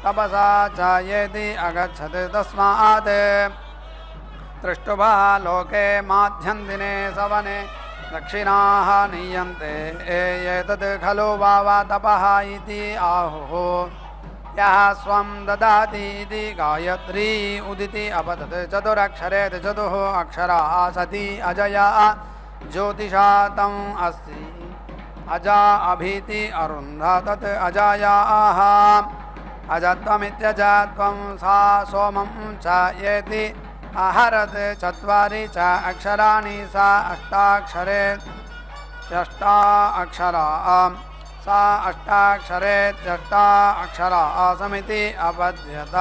Speaker 3: तपसा च येति अगच्छत् तस्मात् दृष्टुभः लोके माध्यन्दिने सवने दक्षिणाः नीयन्ते एतद् खलु वावा तपः इति आहुः यः स्वं ददाति इति गायत्री उदिति अपतत् चतुरक्षरे चतुः अक्षरा सती अजया ज्योतिषा तम् अस्ति अजा अभीति अरुन्धा तत् अजायाः अजत्वमित्यज त्वं सा सोमं च येति आहरत् चत्वारि च अक्षराणि सा अष्टाक्षरे षष्टा अक्षरा सा अष्टाक्षरे षष्टा अक्षरा समिति अपद्यत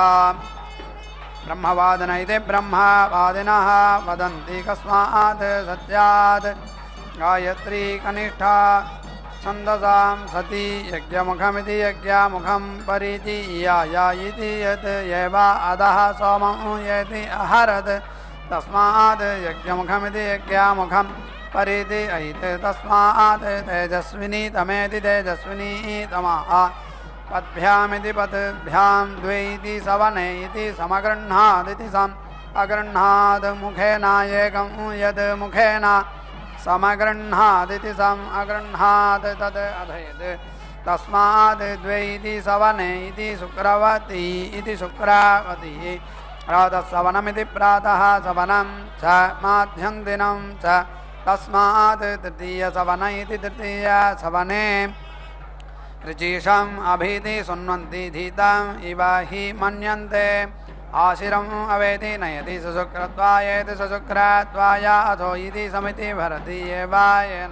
Speaker 3: ब्रह्मवादन इति ब्रह्मवादिनः वदन्ति कस्मात् सत्यात् गायत्री कनिष्ठा छन्दसां सती यज्ञमुखमिति यज्ञमुखं परिति इया इति यत् एव अधः सोमं येति अहरत् तस्मात् यज्ञमुखमिति यज्ञमुखं परिति ऐते तस्मात् तेजस्विनी तमेति तेजस्विनी तमः पद्भ्यामिति पद्भ्यां द्वे इति सवने इति समगृह्णादिति सम् अगृह्णाद् मुखेन एकं यद् मुखेन समगृह्णादिति सम् अगृह्णात् तद् अभेत् तस्मात् द्वे इति सवने इति शुक्रवती इति शुक्रावती प्रातः सवनमिति प्रातः सवनं च माध्यन्दिनं च तस्मात् तृतीयसवन इति तृतीयसवने ऋचीषम् अभीति सुन्वन्ति धीतम् इव हि मन्यन्ते आशिरम् अवेति नयति सुशुक्रत्वायेति सुशुक्रत्वाय अथो इति समिति भरति एव येन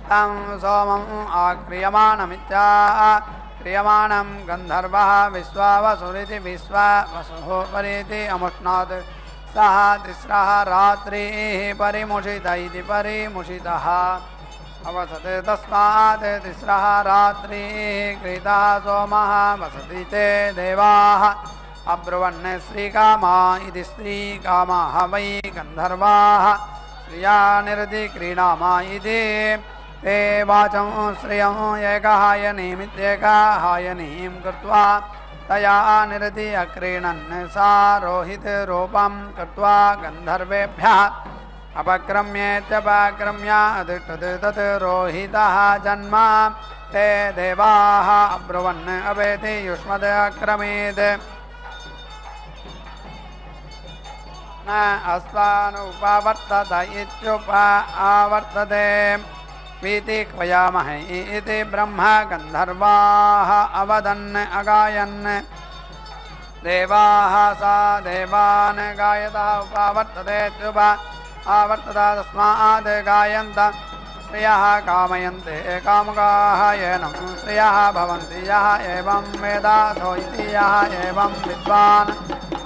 Speaker 3: तं सोमम् आक्रियमाणमित्याक्रियमाणं गन्धर्वः विश्वावसुरिति विश्वावसुः परिति अमुष्णात् सः तिस्रः रात्रिः परिमुषित इति परिमुषितः अवसत् तस्मात् तिस्रः रात्रिः कृतः सोमः वसति ते देवाः अब्रुवन् श्रीकामा इति स्त्रीकामाः वै गन्धर्वाः श्रिया निर्दिक्रीणामा इति ते वाचं श्रियं एकहायनीमित्येकाहायनीं कृत्वा तया निर्दि अक्रीणन् सा रोहितरूपं कृत्वा गन्धर्वेभ्यः अपक्रम्येत्यपक्रम्य अधिष्ठत् तत् रोहितः जन्म ते देवाः अब्रुवन् अवेति युष्मदक्रमेत् न अस्मानुपवर्तत इत्युपावर्तते वीति क्वयामहे इति ब्रह्म गन्धर्वाः अवदन् अगायन् देवाः सा देवान् गायतः उपावर्तते आवर्तत तस्मात् गायन्त श्रियः कामयन्ते कामुकाः येनं श्रियः भवन्ति यः एवं वेदाथो इति यः एवं विद्वान्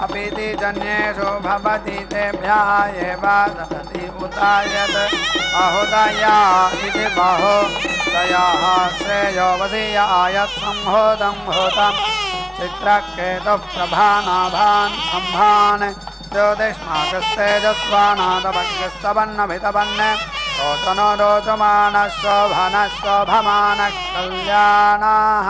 Speaker 3: अपीति जन्येषु भवति तेभ्यः एव ददति उत यत् अहुदया इति बाहुदयाः श्रेयो वसीय आयत् संहोदं होतं चित्रकेतुः प्रभानाभान् सम्भान् ज्योतिष्माकस्तेजस्वानादभग्यस्तवन्नभितवन् रोचनो रोचमानः शोभनः शोभमानः कल्याणाः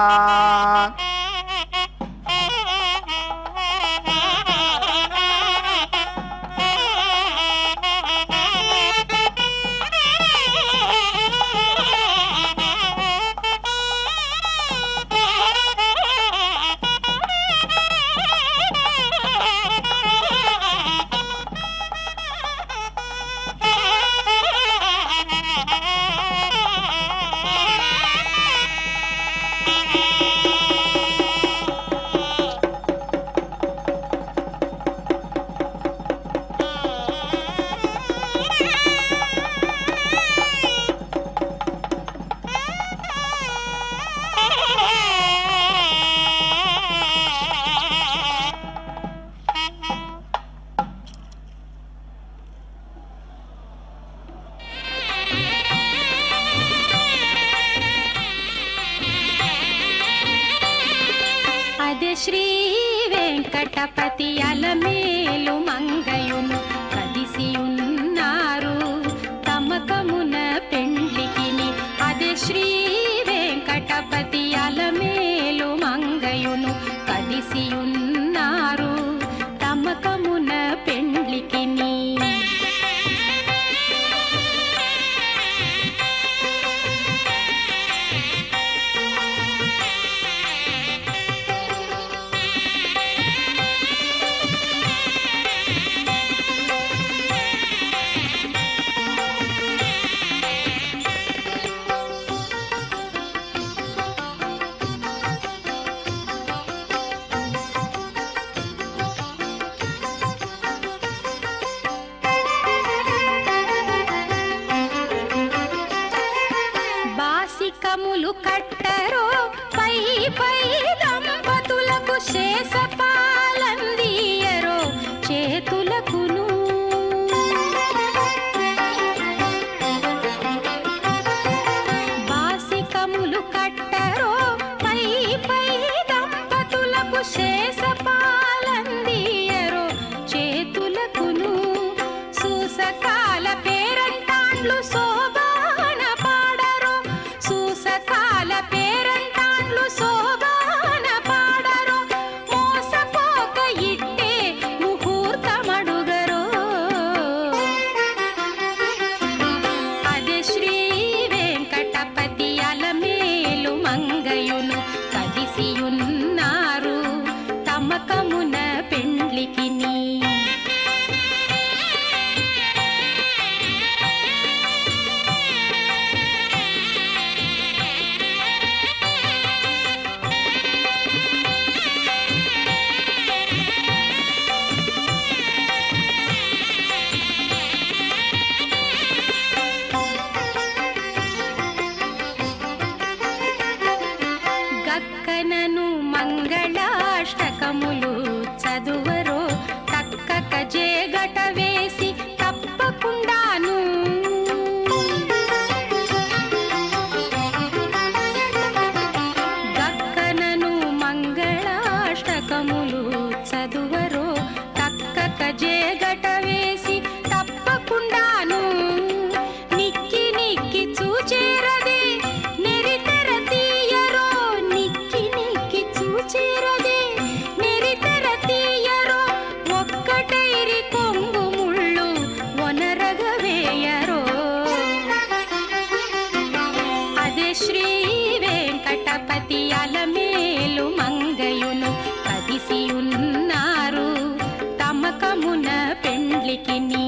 Speaker 5: శ్రీ వెంకటపతి అలమేలు మంగయును కదిసియున్నారు తమకమున పెండ్లికిని అదే శ్రీ వెంకటపతి అలమేలు మంగయును కదిసియున్నారు తమకమున పెండ్లికిని బాసికములు కట్టరో పై పై దంపతులకు శేషపాలందియరో చేతులకును బాసికములు కట్టరో పై పై దంపతులకు శేషపాలందియరో చేతులకును సూసకాల పేరంటాండ్లు శోభాన పాడరో సూసకాల పేరంటాండ్లు శోభాన పాడరో మోసపోక ఇట్టే ముహూర్తమడుగరో అదే శ్రీ వెంకటపతి అలమేలు మంగయును కదిసియున్నారు తమకమున పెండ్లికిని గక్కనను మంగళాష్టకములు చదువరో తక్కక జేగట వేసి తప్పకుండాను గక్కనను మంగళాష్టకములు చదువరో తక్కక జేగట వేసి తప్పకుండాను నిక్కి నిక్కి చూచేరదే నెరితెర తీయరో నిక్కి నిక్కి చూచేరదే నెరితెర తీయరో ఒక్కటైరి కొంగు ముళ్ళు ఒనరగవేయరో అదే శ్రీ వెంకటపతి అలమేలు మంగయును కదిసియున్నారు తమకమున పెండ్లికిని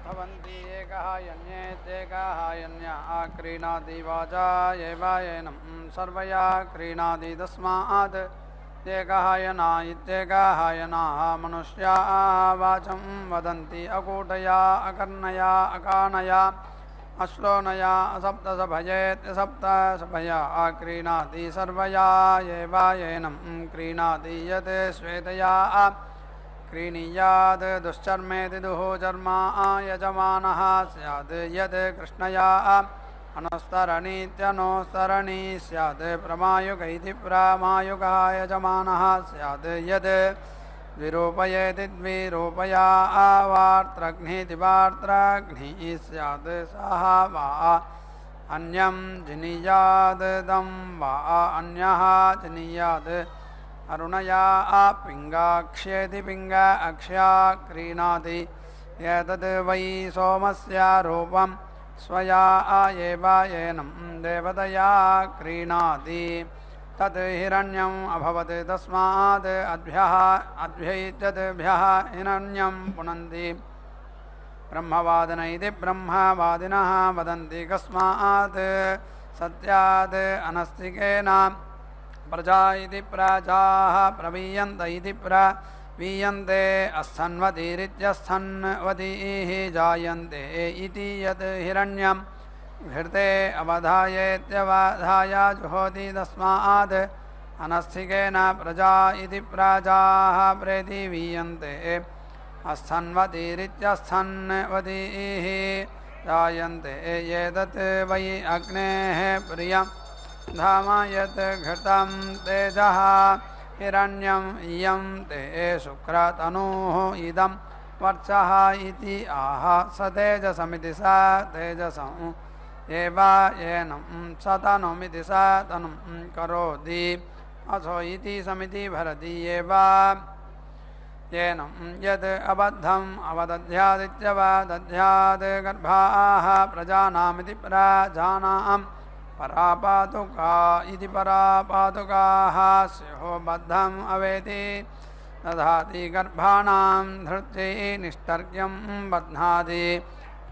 Speaker 3: भवन्ति एकः यन्येत्येकः यन्यः क्रीणाति वाचा एवायेनं सर्वया क्रीणाति तस्मात् एकः यना इत्येकः यनाः मनुष्याः वाचं वदन्ति अकूटया अकर्णया अकानया अश्लोनया असप्तसभयेत्यसप्तसभया क्रीणाति सर्वया एवायेनं क्रीणाति यत् श्वेतया क्रीणीयात् दुश्चर्मेति दुःचर्मा यजमानः स्यात् यत् कृष्णया अनुस्तरणीत्यनुस्तरणी स्यात् प्रमायुक इति प्रमायुकः यजमानः स्यात् यत् द्विरूपयेति द्विरूपया वार्त्रघ्नीति वार्त्रघ्निः स्यात् सः वा अन्यं जिनीयात् दं वा अन्यः जिनीयात् अरुणया पिङ्गाक्ष्येति पिङ्ग अक्ष्या क्रीणाति एतद् वै सोमस्य रूपं स्वया एवायेनं देवतया क्रीणाति तत् हिरण्यम् अभवत् तस्मात् अद्भ्यैत्यद्भ्यः हिरण्यं पुनन्ति ब्रह्मवादिन इति ब्रह्मवादिनः वदन्ति कस्मात् सत्यात् अनस्तिकेन प्रजा इति प्रजाः प्रवीयन्त इति प्रवीयन्ते अस्थन्वतीरित्यस्थन्वतीः जायन्ते इति यत् हिरण्यं घृते अवधायेत्यवधाय जुहोति तस्मात् अनस्तिकेन प्रजा इति प्रजाः प्रतिवीयन्ते अस्थन्वतीरित्यस्थन्वतीः जायन्ते एतत् वै अग्नेः प्रियं धाम यत् घृतं तेजः हिरण्यम् इयं ते शुक्रतनुः इदं वर्चः इति आह स तेजसमिति स तेजसं एवा येनं सतनुमिति स तनुं करोति असो इति समिति भरति एवा येनं यद् अबद्धम् अवदध्यादित्यवदध्यात् गर्भाः प्रजानामिति प्रजानां परापातुका इति परापातुकाः स्युः बद्धम् अवेति दधाति गर्भाणां धृत्यै निष्टर्ग्यं बध्नाति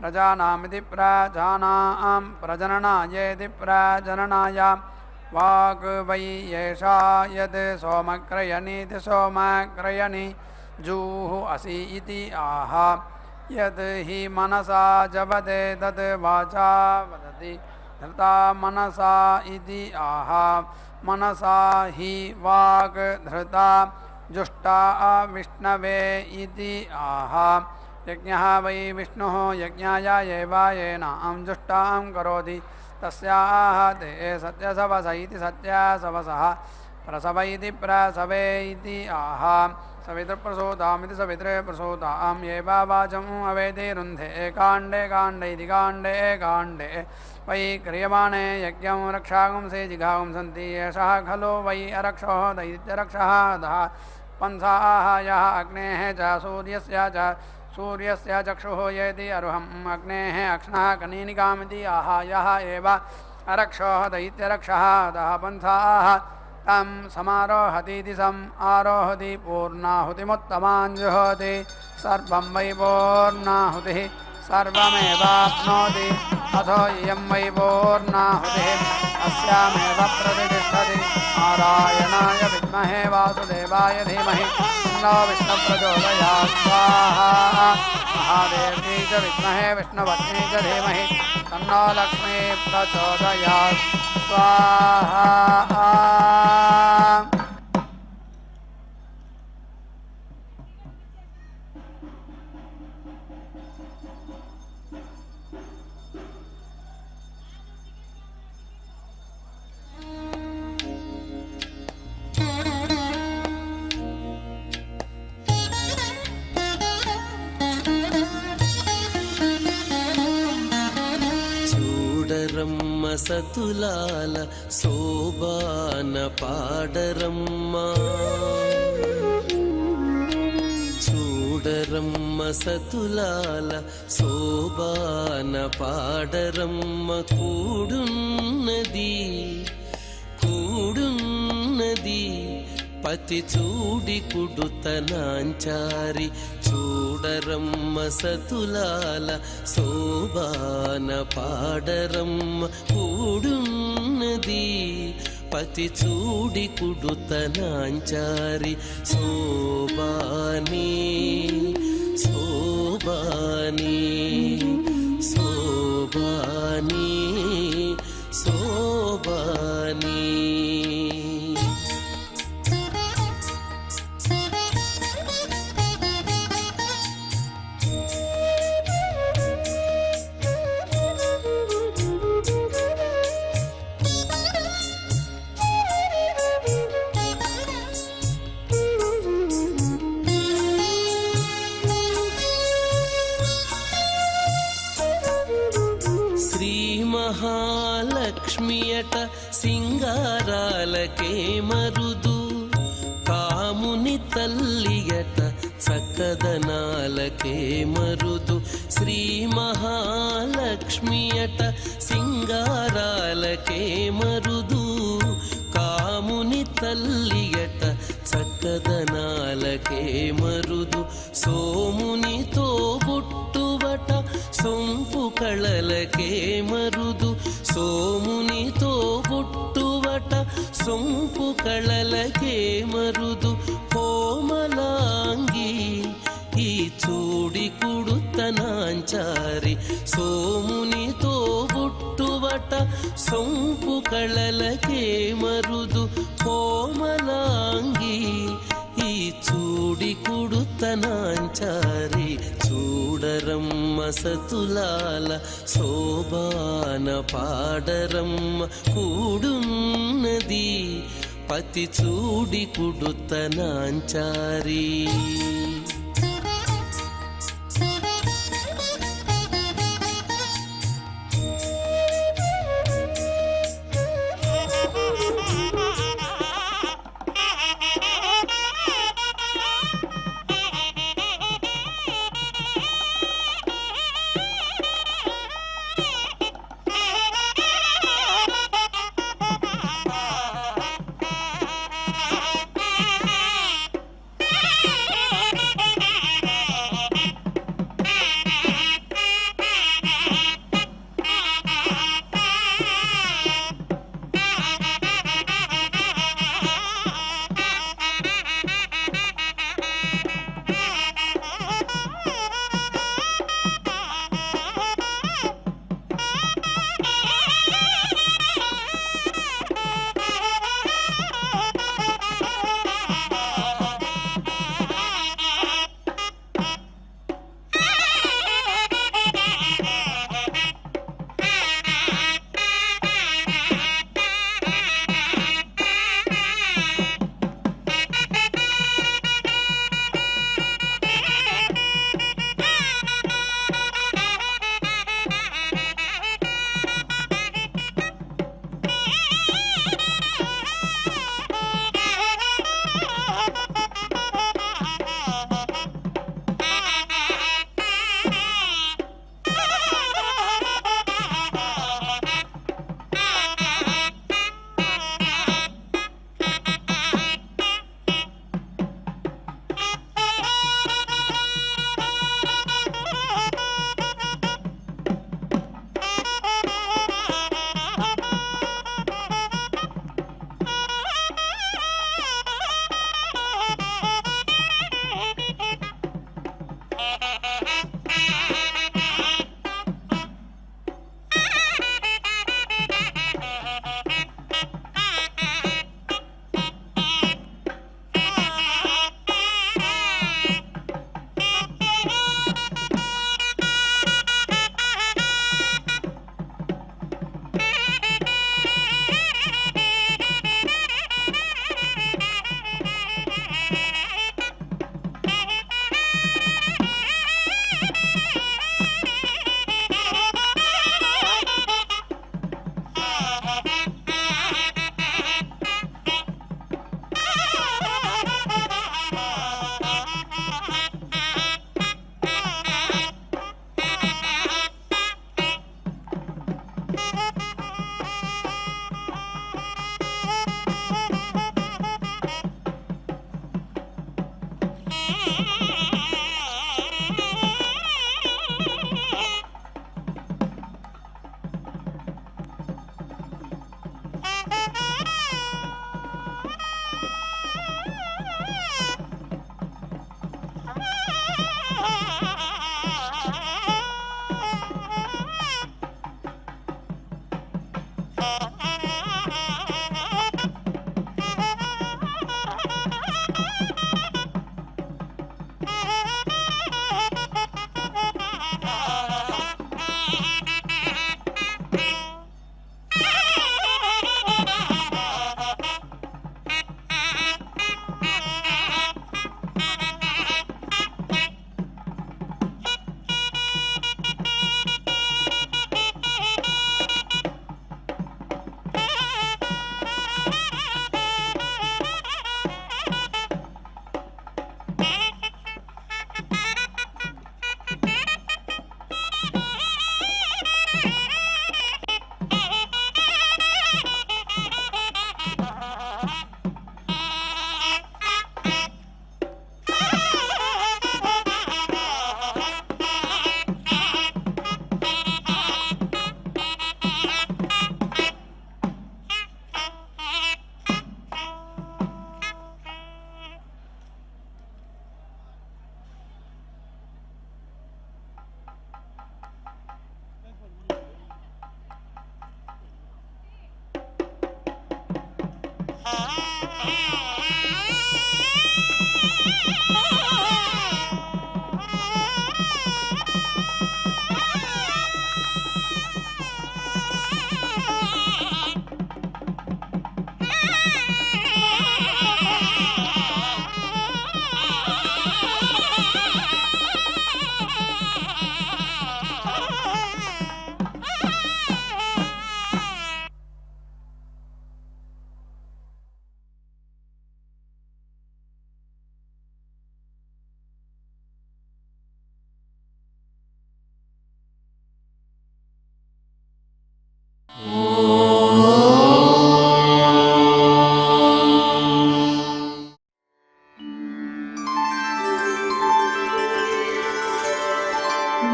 Speaker 3: प्रजानामिति प्रजानां प्रजननायेति प्रजननाय वाक् वै येषा यद् सोमक्रयणीति सोमक्रयणी जूः असि इति आह यद् हि मनसा जपते तद् वाचा वदति धृता मनसा इति आह मनसा हि वाक् धृता जुष्टा विष्णवे इति आह यज्ञः वै विष्णुः यज्ञाय एवायेनां जुष्टां करोति तस्याः ते सत्यसवस इति सत्यसवसः प्रसव इति प्रसवे इति आह सवितृप्रसूतामिति सवित्रे प्रसूताम् एवा वाचम् अवेति रुन्धे काण्डे काण्डे इति काण्डे काण्डे वै क्रियमाणे यज्ञं रक्षागुंसे जिघागुं सन्ति एषः खलु वै अरक्षो दैत्यरक्षः दः पंसाः यः अग्नेः च सूर्यस्य चक्षुः येति अरुहम् अग्नेः अक्ष्णः कनीनिकामिति आह यः एव अरक्षोः दैत्यरक्षः दः पंसाः तं समारोहतीति सम् आरोहति पूर्णाहुतिमुत्तमान् जुहोति सर्वं वै पूर्णाहुतिः सर्वमेवाप्नोति अथो इयं वै पूर्णाहुतिः अस्यामेव प्रतिष्ठति नारायणाय विद्महे वासुदेवाय धीमहि तन्नो विष्णुप्रचोदयात् स्वाहा महादेव्यै च विद्महे विष्णुपत्न्यै च धीमहि तन्नो लक्ष्मी प्रचोदयात् स्वाहा
Speaker 6: చూడరమ్మ సతులాల శోభాన పాడరమ్మ చూడరమ్మ సతులాల శోభాన పాడరమ్మ కూడున్నది కూడున్నది పతి చూడి కుడుతనాంచారి చూడరమ్మ సతులాల శోభాన పాడరమ్మ కూడున్నది పతి చూడి కుడుతనాంచారి శోభాని శోభాని శోభాని శోభాని మహాలక్ష్మియట సింగారాలకే మరుదు కాముని తల్లియట చక్కదనాలకే మరుదు శ్రీ మహాలక్ష్మియట సింగారాలకే మరుదు కాముని తల్లియట చక్కదనాలకే మరుదు సోమునితో బుట్టువట సొంపు కళలకే మరుదు సోమునితో బుట్టువట సొంపు కళలకే మరుదు కోమలాంగి ఈ చూడి కుడుతనాంచారి సోమునితో బుట్టువట సొంపు కళలకే మరుదు కోమలాంగి ఈ చూడి కుడుతనాంచారి చూడరమ్మ సతులాల శోభాన పాడరమ్మ కూడున్నది పతి చూడి కుడుతనాంచారి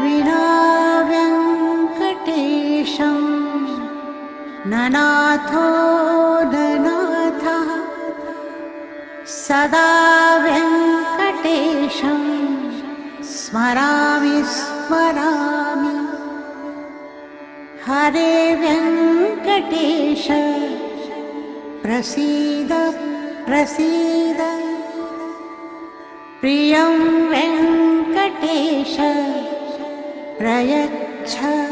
Speaker 7: विना व्यङ्कटेशं ननाथो ननाथः सदा व्यङ्कटेशं स्मरामि स्मरामि हरे व्यङ्कटेश प्रसीद प्रसीद प्रियं वेङ्कटेश प्रयच्छ